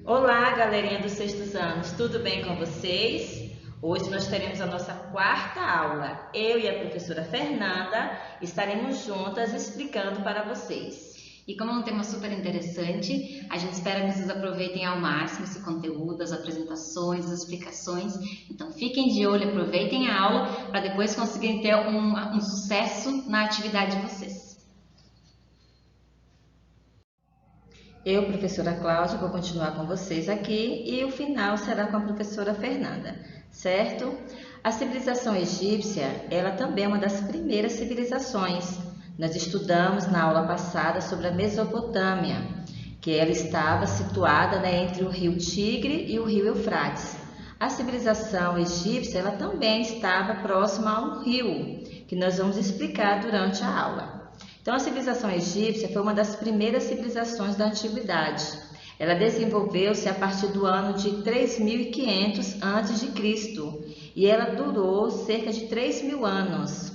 Olá, galerinha dos sextos anos, tudo bem com vocês? Hoje nós teremos a nossa quarta aula. Eu e a professora Fernanda estaremos juntas explicando para vocês. E como é um tema super interessante, a gente espera que vocês aproveitem ao máximo esse conteúdo, as apresentações, as explicações. Então fiquem de olho, aproveitem a aula para depois conseguirem ter um sucesso na atividade de vocês. Eu, professora Cláudia, vou continuar com vocês aqui e o final será com a professora Fernanda, certo? A civilização egípcia, ela também é uma das primeiras civilizações. Nós estudamos na aula passada sobre a Mesopotâmia, que ela estava situada, entre o rio Tigre e o rio Eufrates. A civilização egípcia, ela também estava próxima ao rio, que nós vamos explicar durante a aula. Então, a civilização egípcia foi uma das primeiras civilizações da antiguidade. Ela desenvolveu-se a partir do ano de 3500 a.C. e ela durou cerca de 3.000 anos.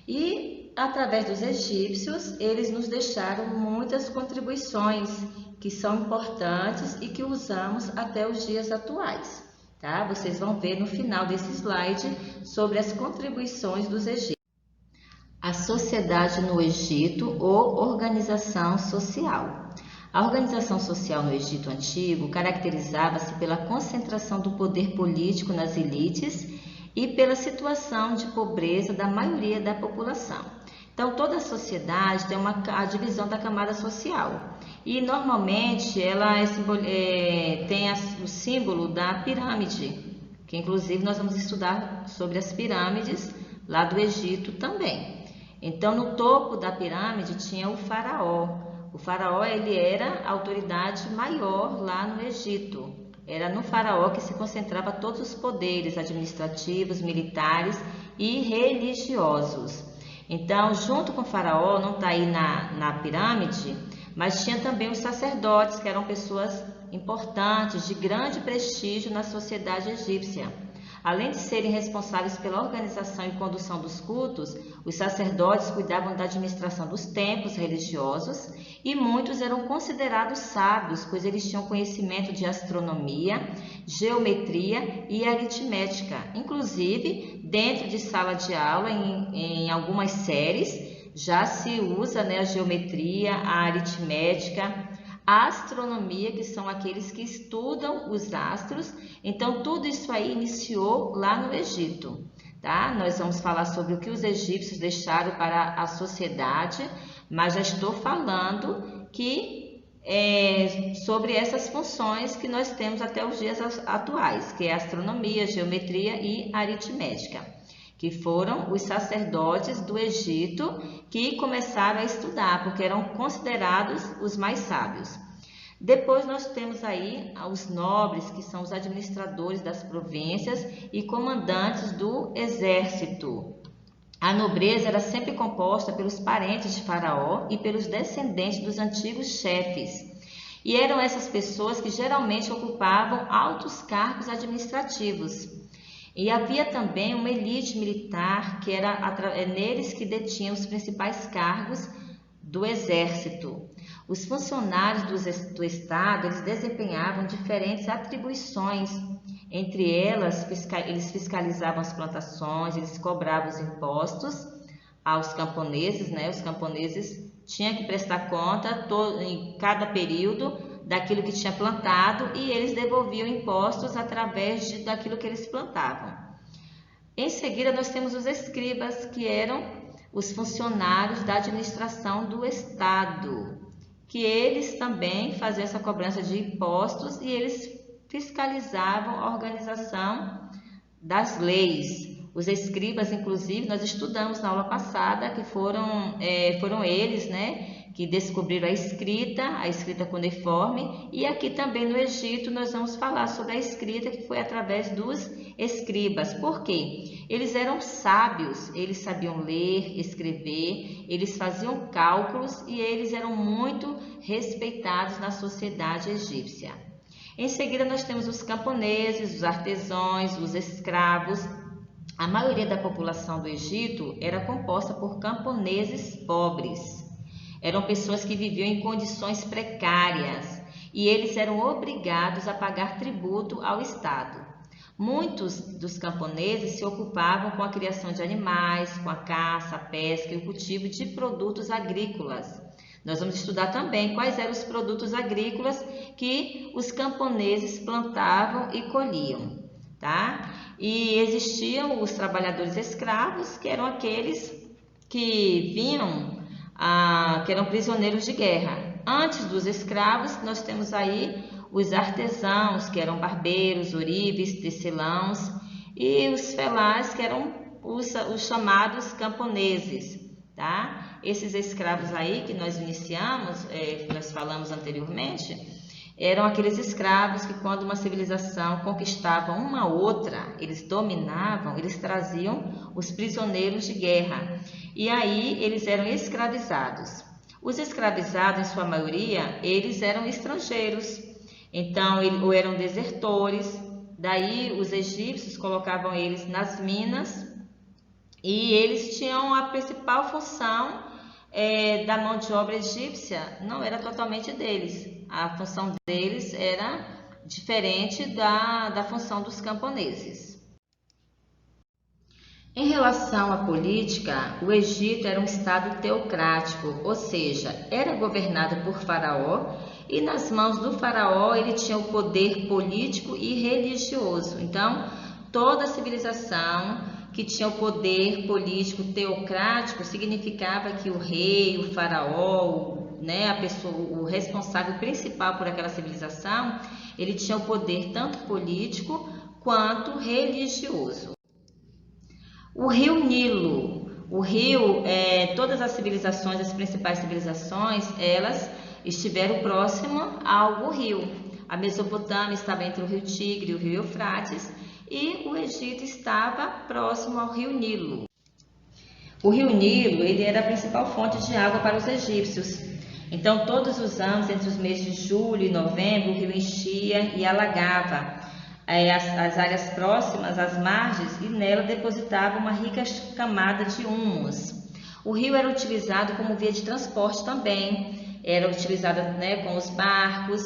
E, através dos egípcios, eles nos deixaram muitas contribuições que são importantes e que usamos até os dias atuais. Tá? Vocês vão ver no final desse slide sobre as contribuições dos egípcios. A sociedade no Egito ou organização social. A organização social no Egito Antigo caracterizava-se pela concentração do poder político nas elites e pela situação de pobreza da maioria da população. Então, toda a sociedade tem a divisão da camada social e, normalmente, ela tem o símbolo da pirâmide, que, inclusive, nós vamos estudar sobre as pirâmides lá do Egito também. Então, no topo da pirâmide tinha o faraó. O faraó, ele era a autoridade maior lá no Egito. Era no faraó que se concentrava todos os poderes administrativos, militares e religiosos. Então, junto com o faraó, não está aí na pirâmide, mas tinha também os sacerdotes, que eram pessoas importantes, de grande prestígio na sociedade egípcia. Além de serem responsáveis pela organização e condução dos cultos, os sacerdotes cuidavam da administração dos templos religiosos e muitos eram considerados sábios, pois eles tinham conhecimento de astronomia, geometria e aritmética. Inclusive, dentro de sala de aula, em algumas séries, já se usa a geometria, a aritmética, a astronomia, que são aqueles que estudam os astros. Então, tudo isso aí iniciou lá no Egito, tá? Nós vamos falar sobre o que os egípcios deixaram para a sociedade, mas já estou falando que sobre essas funções que nós temos até os dias atuais, que é a astronomia, geometria e aritmética, que foram os sacerdotes do Egito que começaram a estudar, porque eram considerados os mais sábios. Depois nós temos aí os nobres, que são os administradores das províncias e comandantes do exército. A nobreza era sempre composta pelos parentes de Faraó e pelos descendentes dos antigos chefes. E eram essas pessoas que geralmente ocupavam altos cargos administrativos. E havia também uma elite militar, que era neles que detinham os principais cargos do exército. Os funcionários do Estado, eles desempenhavam diferentes atribuições. Entre elas, eles fiscalizavam as plantações, eles cobravam os impostos aos camponeses, Os camponeses tinham que prestar conta em cada período daquilo que tinha plantado e eles devolviam impostos através daquilo que eles plantavam. Em seguida, nós temos os escribas, que eram os funcionários da administração do Estado, que eles também faziam essa cobrança de impostos e eles fiscalizavam a organização das leis. Os escribas, inclusive, nós estudamos na aula passada que foram eles, que descobriram a escrita cuneiforme, e aqui também no Egito nós vamos falar sobre a escrita que foi através dos escribas. Por quê? Eles eram sábios, eles sabiam ler, escrever, eles faziam cálculos e eles eram muito respeitados na sociedade egípcia. Em seguida nós temos os camponeses, os artesãos, os escravos. A maioria da população do Egito era composta por camponeses pobres. Eram pessoas que viviam em condições precárias e eles eram obrigados a pagar tributo ao Estado. Muitos dos camponeses se ocupavam com a criação de animais, com a caça, a pesca e o cultivo de produtos agrícolas. Nós vamos estudar também quais eram os produtos agrícolas que os camponeses plantavam e colhiam, tá? E existiam os trabalhadores escravos, que eram aqueles que que eram prisioneiros de guerra. Antes dos escravos, nós temos aí os artesãos, que eram barbeiros, ourives, tecelãos, e os felás, que eram os chamados camponeses, tá? Esses escravos aí que nós iniciamos, nós falamos anteriormente, eram aqueles escravos que, quando uma civilização conquistava uma outra, eles dominavam, eles traziam os prisioneiros de guerra, e aí eles eram escravizados. Os escravizados, em sua maioria, eles eram estrangeiros, então ou eram desertores. Daí os egípcios colocavam eles nas minas e eles tinham a principal função da mão de obra egípcia, não era totalmente deles. A função deles era diferente da função dos camponeses. Em relação à política, o Egito era um estado teocrático, ou seja, era governado por Faraó, e nas mãos do Faraó ele tinha o poder político e religioso. Então, toda civilização que tinha o poder político teocrático significava que o rei, o Faraó, a pessoa, o responsável principal por aquela civilização, ele tinha o poder tanto político quanto religioso. O rio Nilo. O rio, todas as civilizações, as principais civilizações, elas estiveram próximo ao rio. A Mesopotâmia estava entre o rio Tigre e o rio Eufrates, e o Egito estava próximo ao rio Nilo. O rio Nilo, ele era a principal fonte de água para os egípcios. Então, todos os anos, entre os meses de julho e novembro, o rio enchia e alagava as áreas próximas às margens, e nela depositava uma rica camada de humus. O rio era utilizado como via de transporte também, era utilizado com os barcos,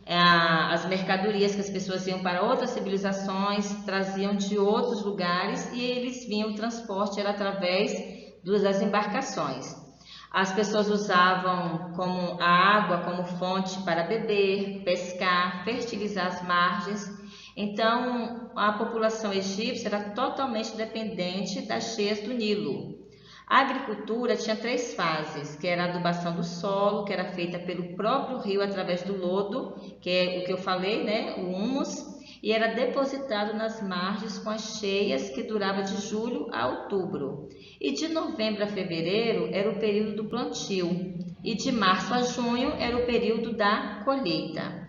as mercadorias que as pessoas iam para outras civilizações, traziam de outros lugares, e eles vinham, o transporte era através das embarcações. As pessoas usavam a água como fonte para beber, pescar, fertilizar as margens. Então, a população egípcia era totalmente dependente das cheias do Nilo. A agricultura tinha 3 fases, que era a adubação do solo, que era feita pelo próprio rio através do lodo, que é o que eu falei, o humus, e era depositado nas margens com as cheias, que durava de julho a outubro. E de novembro a fevereiro era o período do plantio, e de março a junho era o período da colheita.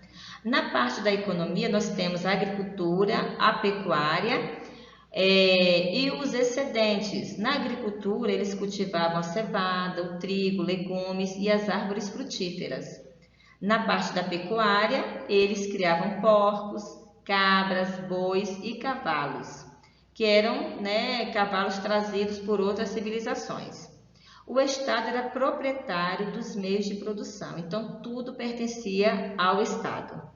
Na parte da economia, nós temos a agricultura, a pecuária e os excedentes. Na agricultura, eles cultivavam a cevada, o trigo, legumes e as árvores frutíferas. Na parte da pecuária, eles criavam porcos, cabras, bois e cavalos, que eram cavalos trazidos por outras civilizações. O Estado era proprietário dos meios de produção, então tudo pertencia ao Estado.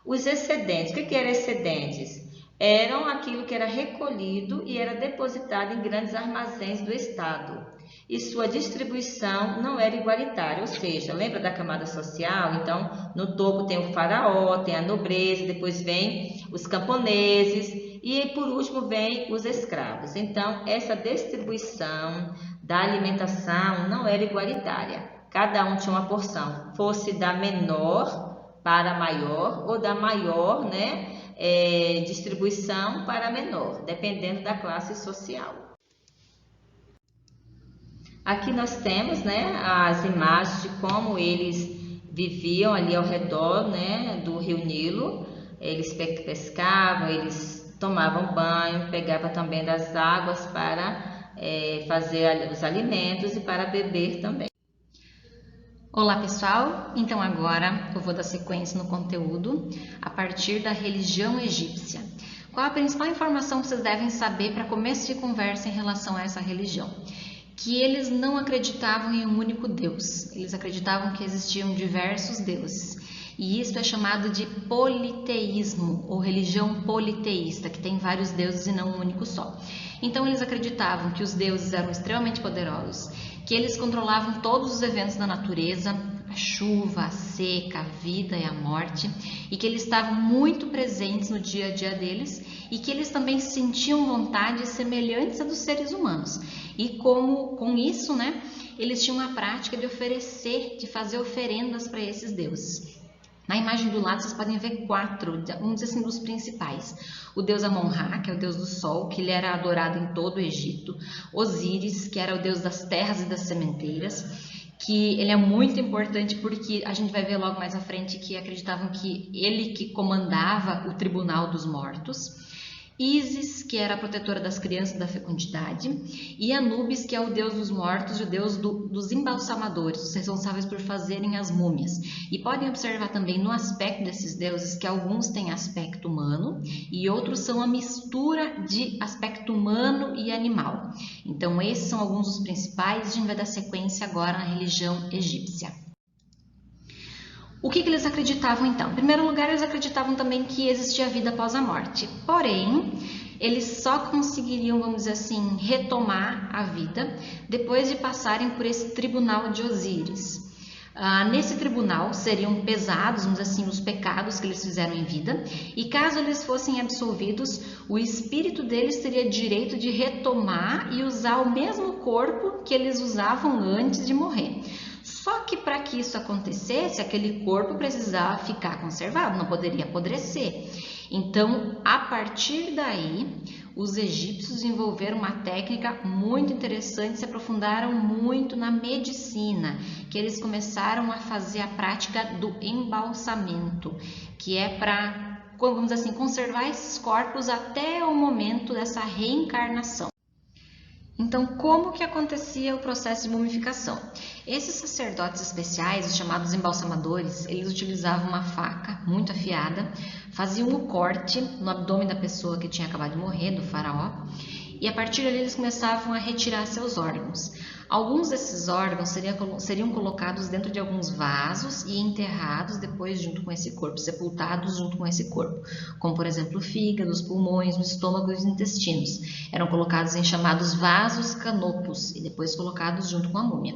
Os excedentes, o que eram excedentes? Eram aquilo que era recolhido e era depositado em grandes armazéns do Estado. E sua distribuição não era igualitária, ou seja, lembra da camada social? Então, no topo tem o faraó, tem a nobreza, depois vem os camponeses e, por último, vem os escravos. Então, essa distribuição da alimentação não era igualitária. Cada um tinha uma porção, fosse da menor para maior ou da maior distribuição para menor, dependendo da classe social. Aqui nós temos as imagens de como eles viviam ali ao redor do rio Nilo. Eles pescavam, eles tomavam banho, pegavam também das águas para fazer os alimentos e para beber também. Olá pessoal, então agora eu vou dar sequência no conteúdo a partir da religião egípcia. Qual a principal informação que vocês devem saber para começo de conversa em relação a essa religião? Que eles não acreditavam em um único Deus, eles acreditavam que existiam diversos deuses. E isso é chamado de politeísmo, ou religião politeísta, que tem vários deuses e não um único só. Então eles acreditavam que os deuses eram extremamente poderosos, que eles controlavam todos os eventos da natureza, a chuva, a seca, a vida e a morte, e que eles estavam muito presentes no dia a dia deles, e que eles também sentiam vontades semelhantes a dos seres humanos. E com isso, né, eles tinham a prática de oferecer, de fazer oferendas para esses deuses. Na imagem do lado vocês podem ver 4, vamos dizer assim, dos principais. O deus Amon-Ra, que é o deus do sol, que ele era adorado em todo o Egito. Osíris, que era o deus das terras e das sementeiras, que ele é muito importante porque a gente vai ver logo mais à frente que acreditavam que ele que comandava o tribunal dos mortos. Ísis, que era a protetora das crianças e da fecundidade, e Anubis, que é o deus dos mortos e o deus dos embalsamadores, os responsáveis por fazerem as múmias. E podem observar também no aspecto desses deuses que alguns têm aspecto humano e outros são a mistura de aspecto humano e animal. Então esses são alguns dos principais, a gente vai dar sequência agora na religião egípcia. O que eles acreditavam então? Em primeiro lugar, eles acreditavam também que existia vida após a morte. Porém, eles só conseguiriam, vamos dizer assim, retomar a vida depois de passarem por esse tribunal de Osíris. Nesse tribunal seriam pesados, vamos dizer assim, os pecados que eles fizeram em vida, e caso eles fossem absolvidos, o espírito deles teria direito de retomar e usar o mesmo corpo que eles usavam antes de morrer. Só que para que isso acontecesse, aquele corpo precisava ficar conservado, não poderia apodrecer. Então, a partir daí, os egípcios desenvolveram uma técnica muito interessante, se aprofundaram muito na medicina, que eles começaram a fazer a prática do embalsamento, que é para, vamos dizer assim, conservar esses corpos até o momento dessa reencarnação. Então, como que acontecia o processo de mumificação? Esses sacerdotes especiais, os chamados embalsamadores, eles utilizavam uma faca muito afiada, faziam um corte no abdômen da pessoa que tinha acabado de morrer, do faraó, e a partir dali eles começavam a retirar seus órgãos. Alguns desses órgãos seriam colocados dentro de alguns vasos e enterrados depois junto com esse corpo, sepultados junto com esse corpo, como por exemplo o fígado, os pulmões, o estômago e os intestinos. Eram colocados em chamados vasos canopus e depois colocados junto com a múmia.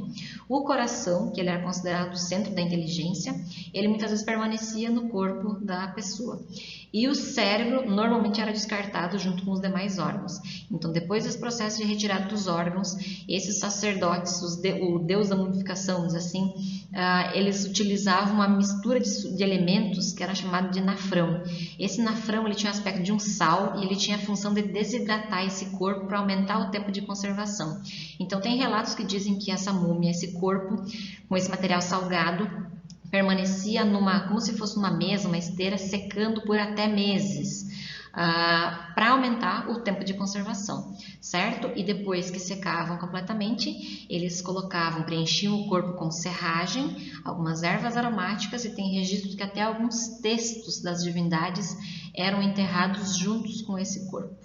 O coração, que ele era considerado o centro da inteligência, ele muitas vezes permanecia no corpo da pessoa. E o cérebro normalmente era descartado junto com os demais órgãos. Então, depois desse processo de retirada dos órgãos, esses sacerdotes, o deus da mumificação, diz assim, eles utilizavam uma mistura de elementos que era chamado de nafrão. Esse nafrão ele tinha o aspecto de um sal e ele tinha a função de desidratar esse corpo para aumentar o tempo de conservação. Então, tem relatos que dizem que essa múmia, esse corpo com esse material salgado, permanecia como se fosse uma mesa, uma esteira, secando por até meses, para aumentar o tempo de conservação, certo? E depois que secavam completamente, eles preenchiam o corpo com serragem, algumas ervas aromáticas, e tem registro de que até alguns textos das divindades eram enterrados juntos com esse corpo.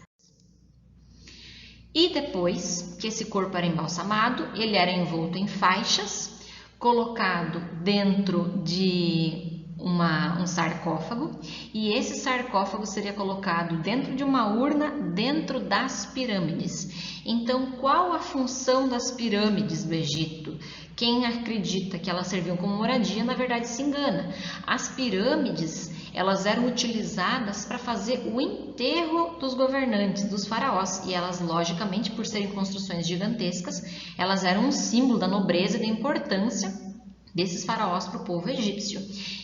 E depois que esse corpo era embalsamado, ele era envolto em faixas, colocado dentro de um sarcófago, e esse sarcófago seria colocado dentro de uma urna dentro das pirâmides. Então, qual a função das pirâmides do Egito? Quem acredita que elas serviam como moradia, na verdade se engana. As pirâmides, elas eram utilizadas para fazer o enterro dos governantes, dos faraós, e elas, logicamente, por serem construções gigantescas, elas eram um símbolo da nobreza e da importância desses faraós para o povo egípcio.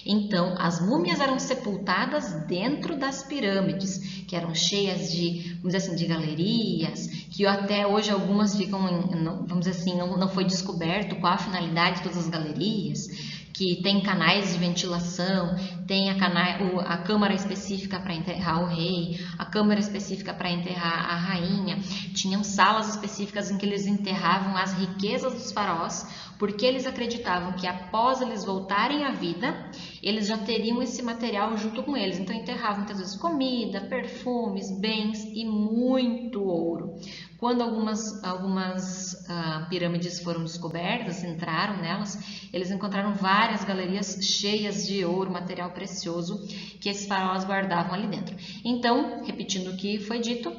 Então, as múmias eram sepultadas dentro das pirâmides, que eram cheias de, vamos dizer assim, de galerias, que até hoje algumas ficam, vamos dizer assim, não foi descoberto qual a finalidade de todas as galerias, que tem canais de ventilação, tem a câmara específica para enterrar o rei, a câmara específica para enterrar a rainha, tinham salas específicas em que eles enterravam as riquezas dos faraós, porque eles acreditavam que após eles voltarem à vida, eles já teriam esse material junto com eles. Então enterravam muitas vezes comida, perfumes, bens e muito ouro. Quando algumas pirâmides foram descobertas, entraram nelas, eles encontraram várias galerias cheias de ouro, material precioso que esses faraós guardavam ali dentro. Então, repetindo o que foi dito,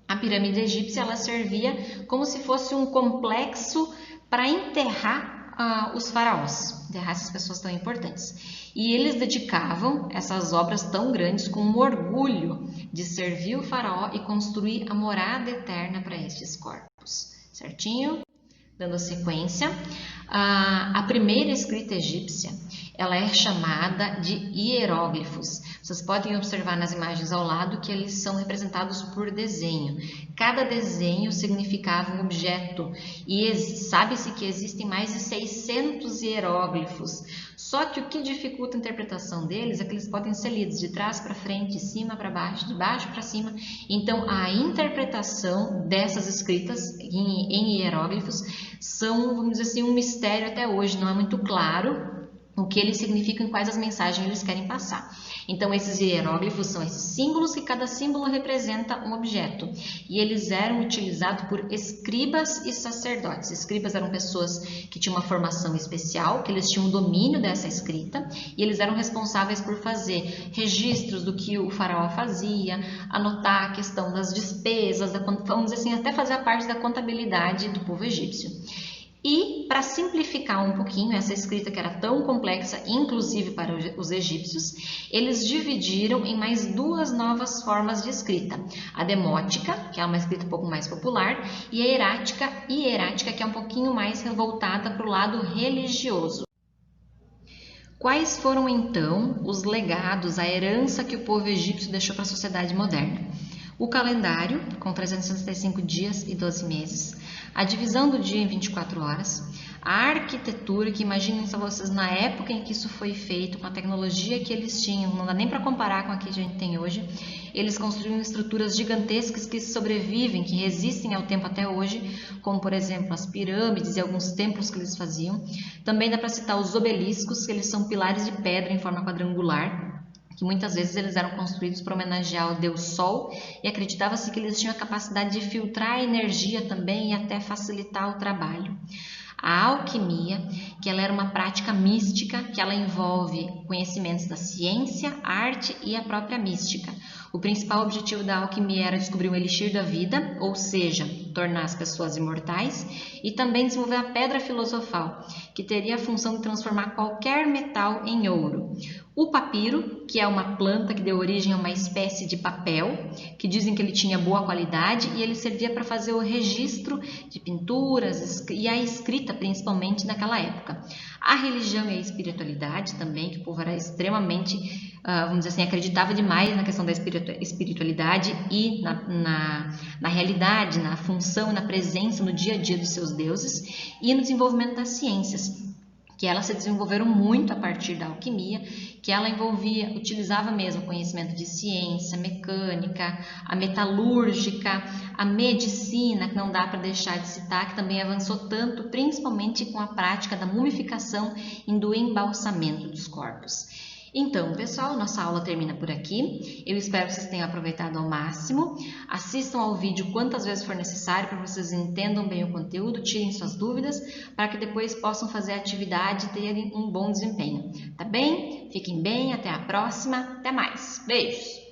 a pirâmide egípcia ela servia como se fosse um complexo para enterrar os faraós, enterrar essas pessoas tão importantes. E eles dedicavam essas obras tão grandes com um orgulho de servir o faraó e construir a morada eterna para estes corpos. Certinho? Dando sequência, a primeira escrita egípcia ela é chamada de hieróglifos. Vocês podem observar nas imagens ao lado que eles são representados por desenho. Cada desenho significava um objeto e sabe-se que existem mais de 600 hieróglifos. Só que o que dificulta a interpretação deles é que eles podem ser lidos de trás para frente, de cima para baixo, de baixo para cima. Então, a interpretação dessas escritas em hieróglifos são, vamos dizer assim, um mistério até hoje. Não é muito claro o que eles significam e quais as mensagens eles querem passar. Então, esses hieróglifos são esses símbolos que cada símbolo representa um objeto. E eles eram utilizados por escribas e sacerdotes. Escribas eram pessoas que tinham uma formação especial, que eles tinham o domínio dessa escrita, e eles eram responsáveis por fazer registros do que o faraó fazia, anotar a questão das despesas, vamos dizer assim, até fazer a parte da contabilidade do povo egípcio. E, para simplificar um pouquinho essa escrita que era tão complexa, inclusive para os egípcios, eles dividiram em mais duas novas formas de escrita. A demótica, que é uma escrita um pouco mais popular, e a hierática, que é um pouquinho mais voltada para o lado religioso. Quais foram, então, os legados, a herança que o povo egípcio deixou para a sociedade moderna? O calendário, com 365 dias e 12 meses, a divisão do dia em 24 horas, a arquitetura, que imaginem só vocês na época em que isso foi feito, com a tecnologia que eles tinham, não dá nem para comparar com a que a gente tem hoje. Eles construíram estruturas gigantescas que sobrevivem, que resistem ao tempo até hoje, como por exemplo as pirâmides e alguns templos que eles faziam. Também dá para citar os obeliscos, que eles são pilares de pedra em forma quadrangular, que muitas vezes eles eram construídos para homenagear o deus Sol, e acreditava-se que eles tinham a capacidade de filtrar a energia também e até facilitar o trabalho. A alquimia, que ela era uma prática mística, que ela envolve conhecimentos da ciência, arte e a própria mística. O principal objetivo da alquimia era descobrir o elixir da vida, ou seja, tornar as pessoas imortais, e também desenvolver a pedra filosofal, que teria a função de transformar qualquer metal em ouro. O papiro, que é uma planta que deu origem a uma espécie de papel, que dizem que ele tinha boa qualidade e ele servia para fazer o registro de pinturas e a escrita, principalmente naquela época. A religião e a espiritualidade também, que o povo era extremamente, vamos dizer assim, acreditava demais na questão da espiritualidade e na realidade, na função e na presença no dia a dia dos seus deuses, e no desenvolvimento das ciências, que elas se desenvolveram muito a partir da alquimia, que ela utilizava mesmo conhecimento de ciência, mecânica, a metalúrgica, a medicina, que não dá para deixar de citar, que também avançou tanto, principalmente com a prática da mumificação e do embalsamento dos corpos. Então, pessoal, nossa aula termina por aqui. Eu espero que vocês tenham aproveitado ao máximo. Assistam ao vídeo quantas vezes for necessário para que vocês entendam bem o conteúdo, tirem suas dúvidas, para que depois possam fazer a atividade e terem um bom desempenho. Tá bem? Fiquem bem, até a próxima. Até mais. Beijos!